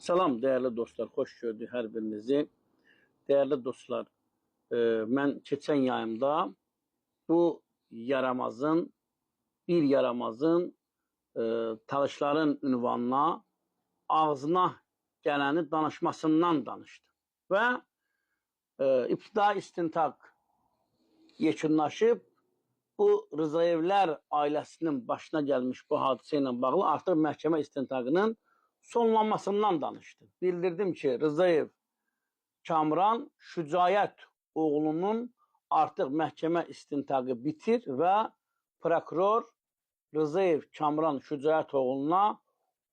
Salam dəyərli dostlar, xoş gördük hər birinizi. Dəyərli dostlar, mən keçən yayımda bu yaramazın talışların ünvanına, ağzına gələni danışmasından danışdım. Və ibtidai istintaq yekunlaşıb, bu Rızayevlər ailəsinin başına gəlmiş bu hadisə ilə bağlı artıq məhkəmə istintaqının sonlanmasından danışdı. Bildirdim ki, Rızayev Kamran Şücayət oğlunun artıq məhkəmə istintaqı bitir və prokuror Rızayev Kamran Şücayət oğluna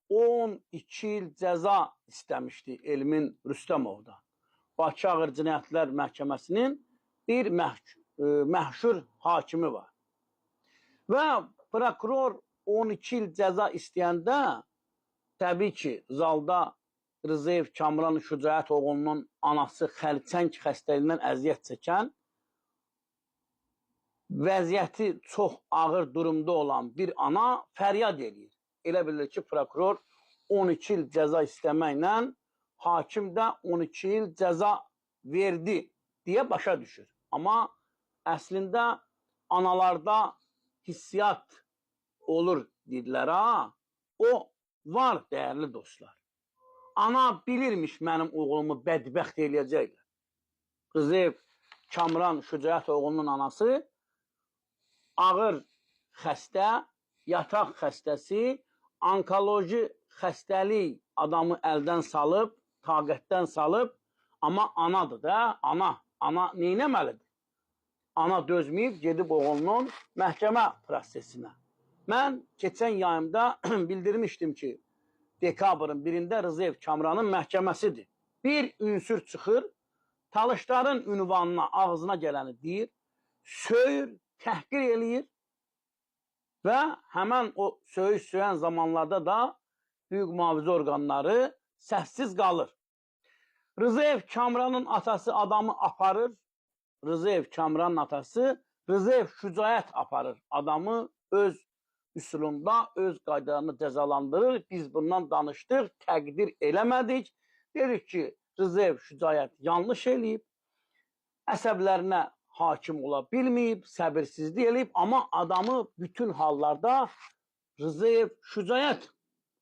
12 il cəza istəmişdi Elmin Rüstəmovdan. Bakı Ağır Cinayətlər Məhkəməsinin bir məşhur hakimi var. Və prokuror 12 il cəza istəyəndə təbii ki, zalda Rızayev Kamran Şücayət oğlunun anası xərçəng xəstəliyindən əziyyət çəkən, vəziyyəti çox ağır durumda olan bir ana fəryad edir. Elə bilir ki, prokuror 12 il cəza istəməklə hakim də 12 il cəza verdi deyə başa düşür. Amma əslində analarda hissiyat olur dedilər ha. O var dəyərli dostlar. Ana bilirmiş mənim oğlumu bədbəxt eləyəcəklər. Rızayev Kamran Şücayət oğlunun anası ağır xəstə, yataq xəstəsi, onkoloji xəstəlik adamı əldən salıb, taqətdən salıb, amma anadır da, ana neynəməlidir? Ana dözməyib, gedib oğlunun məhkəmə prosesinə. Mən keçən yayımda bildirmişdim ki, dekabrın 1-də Rızayev Kamranın məhkəməsidir. Bir ünsür çıxır, talışların ünvanına, ağzına gələni deyir, söyür, təhqir eləyir və həmən o söyən zamanlarda da hüquq mühafizə orqanları səssiz qalır. Rızayev Kamranın atası adamı aparır, Rızayev Kamranın atası Rızayev Şücayət aparır adamı öz üsulunda, öz qaydalarını cəzalandırır. Biz bundan danışdıq, təqdir eləmədik. Dedik ki, Rızayev Şücayət yanlış eləyib, əsəblərinə hakim ola bilməyib, səbirsizlik eləyib, amma adamı bütün hallarda Rızayev Şücayət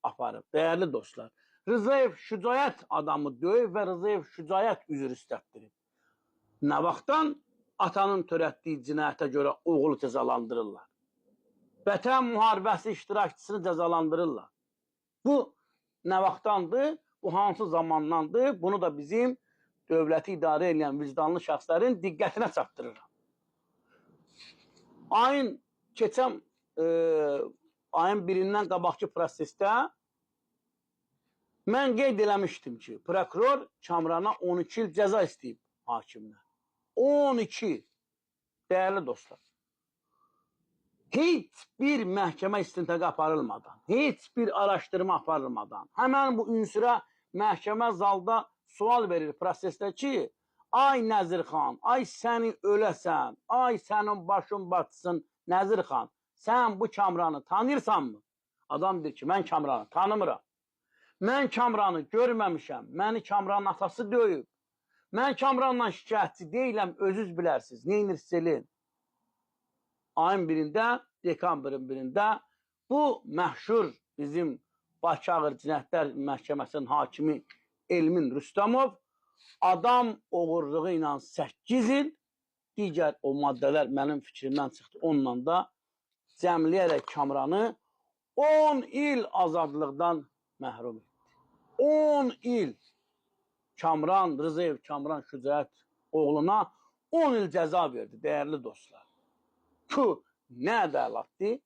aparıb, dəyərli dostlar. Rızayev Şücayət adamı döyüb və Rızayev Şücayət üzr istətdirib. Nə vaxtdan atanın törətdiyi cinayətə görə oğlu cəzalandırırlar? Vətən müharibəsi iştirakçısını cəzalandırırlar. Bu nə vaxtdandır, bu hansı zamandandır, bunu da bizim dövləti idarə edən vicdanlı şəxslərin diqqətinə çatdırıram. Keçən ayın 1-dən qabaqki prosesdə mən qeyd eləmişdim ki, prokuror Kamrana 12 il cəza istəyib hakimlə. 12 dəyərli dostlar. Heç bir məhkəmə istintaqı aparılmadan, heç bir araşdırma aparılmadan, həmən bu ünsürə məhkəmə zalda sual verir prosesdə ki, ay Nəzirxan, ay səni öləsən, ay sənin başın batsın Nəzirxan, sən bu Kamranı tanıyırsanmı? Adam deyir ki, mən Kamranı tanımıram. Mən Kamranı görməmişəm, məni Kamranın atası döyüb. Mən Kamranla şikayətçi deyiləm, özünüz bilərsiniz, neynirsiz eləyin. Ayın 1-də, dekabrın 1-də bu məşhur bizim Bakı Ağır Cinayətlər Məhkəməsinin hakimi Elmin Rüstəmov adam oğurluğu ilə 8 il, digər o maddələr mənim fikrimdən çıxdı, onunla da cəmləyərək Kamranı 10 il azadlıqdan məhrum etdi. 10 il Kamran, Rızayev Kamran Şücayət oğluna 10 il cəza verdi, dəyərli dostlar. Bu nə ədalətdir?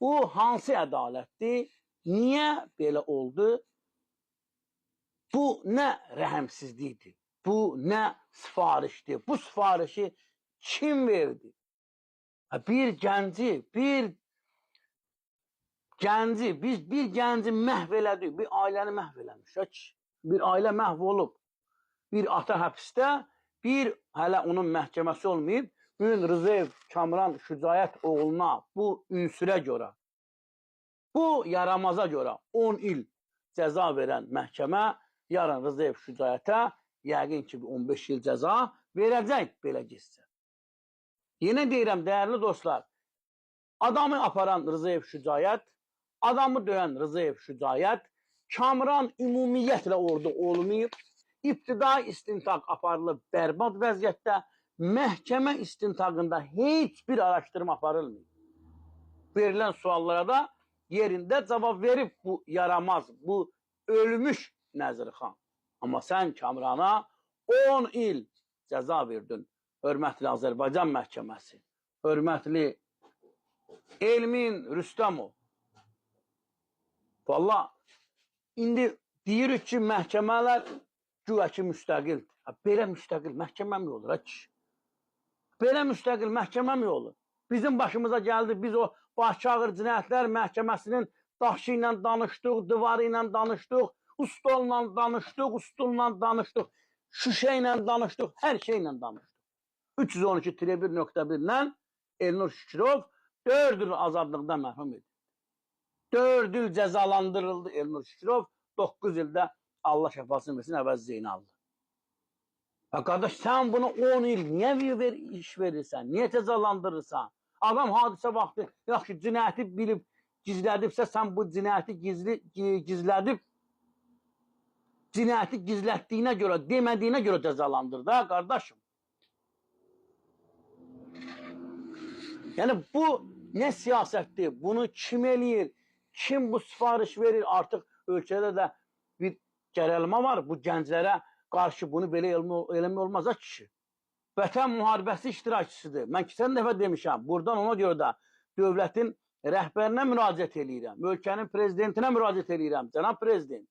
Bu hansı ədalətdir? Niyə belə oldu? Bu nə rəhəmsizlikdir? Bu nə sifarişdir? Bu sifarişi kim verdi? Bir gənci məhv elədik, bir ailəni məhv eləmiş. Bir ailə məhv olub. Bir ata həbsdə, bir hələ onun məhkəməsi olmayıb. Bugün Rızayev Kamran Şücayət oğluna bu ünsürə görə, bu yaramaza görə 10 il cəza verən məhkəmə yarın Rzayev Şücaətə yəqin ki 15 il cəza verəcək belə getsə. Yenə deyirəm, dəyərli dostlar, adamı aparan Rzayev Şücaət, adamı döyən Rzayev Şücaət, Kamran ümumiyyətlə orada olmayıb, İbtidai istintaq aparılıb bərbad vəziyyətdə, məhkəmə istintaqında heç bir araşdırma aparılmıyor. Verilən suallara da yerində cavab verib bu yaramaz, bu ölmüş Nəzirxan. Amma sən Kamrana 10 il cəza verdin. Hörmətli Azərbaycan məhkəməsi, hörmətli Elmin Rüstəmov. Valla, indi deyirik ki, məhkəmələr güya ki müstəqildir. Belə müstəqil məhkəmə mi olur? Belə müstəqil məhkəmə mi olur? Bizim başımıza gəldi, biz o Başçağır Cinayətlər Məhkəməsinin daşı ilə danışdıq, divarı ilə danışdıq, ustolla danışdıq, ustulla danışdıq, şüşə ilə danışdıq, hər şey ilə danışdıq. 312-1.1 ilə Elnur Şükürov 4 il azadlıqdan məhrum edildi. 4 il cəzalandırıldı Elnur Şükürov, 9 ildə Allah şəfasını versin əvəz Zeynallı. Qardaş, sən bunu 10 il niyə iş verirsən, niyə cəzalandırırsan? Adam hadisə vaxtı, yaxşı, cinayəti bilib gizlədibsə, sən bu cinayəti gizlədib, cinayəti gizlətdiyinə görə, demədiyinə görə cəzalandır da, qardaşım. Yəni, bu nə siyasətdir, bunu kim eləyir, kim bu sifariş verir, artıq ölkədə də bir gərəlmə var, bu gənclərə qarşı bunu belə eləmək olmaz, kişi. Vətən müharibəsi iştirakçısıdır. Mən keçən dəfə demişəm, buradan ona görə də dövlətin rəhbərinə müraciət edirəm, ölkənin prezidentinə müraciət edirəm, cənab prezident.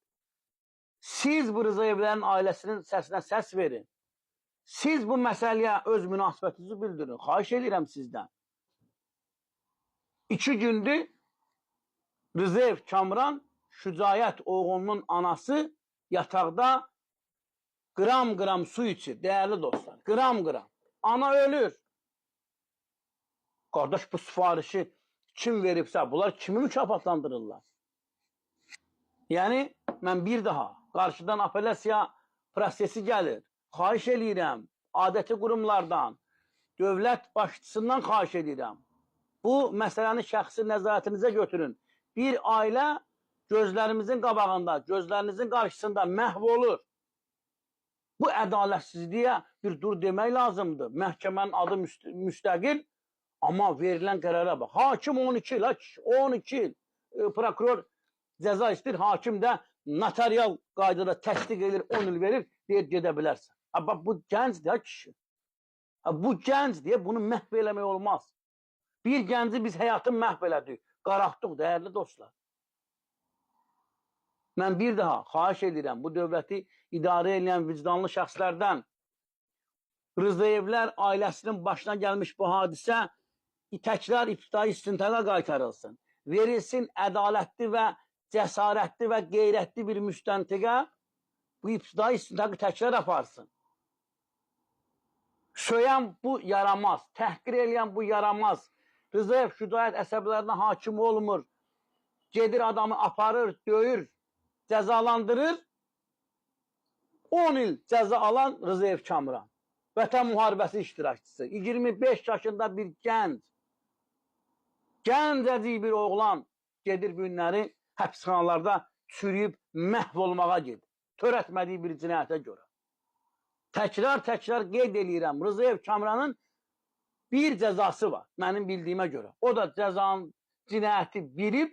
Siz bu Rzayevlərin ailəsinin səsinə səs verin. Siz bu məsələyə öz münasibətinizi bildirin. Xahiş edirəm sizdən. 2 gündür Rzayev Kamran Şücaət oğlunun anası yataqda qram-qram su içir, dəyərli dostlar. Qram-qram. Ana ölür. Qardaş, bu sifarişi kim veribsə, bunlar kimi mükafatlandırırlar? Yəni, mən bir daha qarşıdan apellyasiya prosesi gəlir. Xahiş edirəm, adəti qurumlardan, dövlət başçısından xahiş edirəm. Bu məsələni şəxsi nəzarətinizə götürün. Bir ailə gözlərimizin qabağında, gözlərinizin qarşısında məhv olur. Bu ədalətsizliyə bir dur demək lazımdır. Məhkəmənin adı müstəqil, amma verilən qərara bax. Hakim 12 il, 12 il. Prokuror cəza istəyir, hakim də notarial qaydada təsdiq edir, 10 il verir, deyir, gedə bilərsən. Bu gəncdir, kişi. Bu gəncdir, bunu məhv eləmək olmaz. Bir gənci biz həyatın məhv elədik, qaraqdıq, dəyərli dostlar. Mən bir daha xahiş edirəm, bu dövləti idarə edən vicdanlı şəxslərdən Rzayevlər ailəsinin başına gəlmiş bu hadisə təkrar ibtidai istintaqa qaytarılsın. Verilsin ədalətli və cəsarətli və qeyrətli bir müstəntiqə bu ibtidai istintaqı təkrar aparsın. Söyən bu yaramaz, təhqir eləyən bu yaramaz. Rzayev Şücaət əsəblərinə hakim olmur, gedir adamı aparır, döyür, cəzalandırır. 10 il cəza alan Rzayev Kamran. Vətən müharibəsi iştirakçısı. 25 yaşında bir gənc. Gəncəcik bir oğlan gedir bu günləri həbsxanalarda çürüyüb məhv olmağa gedir. Törətmədiyi bir cinayətə görə. Təkrar qeyd eləyirəm. Rzayev Kamranın bir cəzası var, mənim bildiyimə görə. O da cəzanın cinayəti bilib,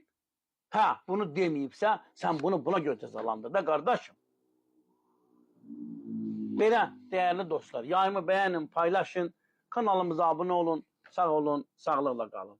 bunu deməyibsə, sən bunu buna görə cəzalandır da, qardaşım. Belə, dəyərli dostlar, yayımı bəyənin, paylaşın, kanalımıza abunə olun, sağ olun, sağlıqla qalın.